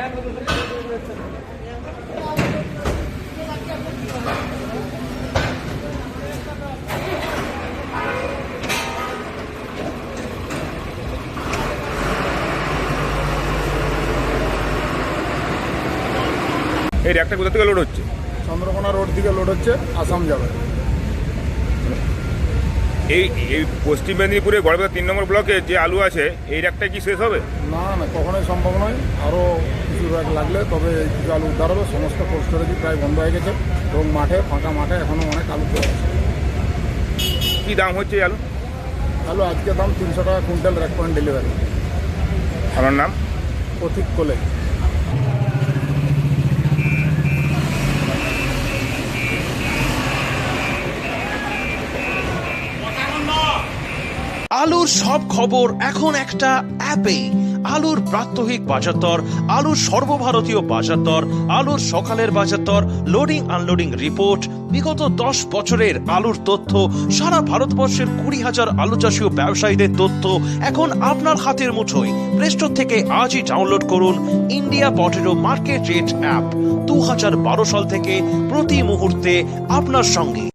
এই র্যাকটা কোথা থেকে লোড হচ্ছে? চন্দ্রকোনা রোড থেকে লোড হচ্ছে, আসাম যাবে। এই এই পশ্চিম মেদিনীপুরে গড়বেতা 3 নম্বর ব্লকে যে আলু আছে এই র্যাকটা কি শেষ হবে? না না, কখনোই সম্ভব নয়। আরও কিছু ব্যাগ লাগলে তবে কিছু আলু উদ্ধার হবে। সমস্ত কোল্ড স্টোরেজই প্রায় বন্ধ হয়ে গেছে এবং মাঠে, ফাঁকা মাঠে এখনও অনেক আলু পড়ে আছে। কী দাম হচ্ছে এই আলু? আলু আজকে দাম 300 টাকা কুইন্টাল, র্যাক পয়েন্ট ডেলিভারি। আমার নাম পথিক কোলে। আলুর সব খবর এখন একটা অ্যাপে। আলুর প্রাত্যহিক বাজার দর, আলুর সর্বভারতীয় বাজার দর, আলুর সকালের বাজার দর, লোডিং আনলোডিং রিপোর্ট, বিগত 10 বছরের আলুর তথ্য, সারা ভারতবর্ষের 20,000 আলু চাষী ও ব্যবসায়ীদের তথ্য এখন আপনার হাতের মুঠোয়। প্লে স্টোর থেকে আজই ডাউনলোড করুন India potato market rate app. 2012 সাল থেকে প্রতি মুহূর্তে আপনার সঙ্গে।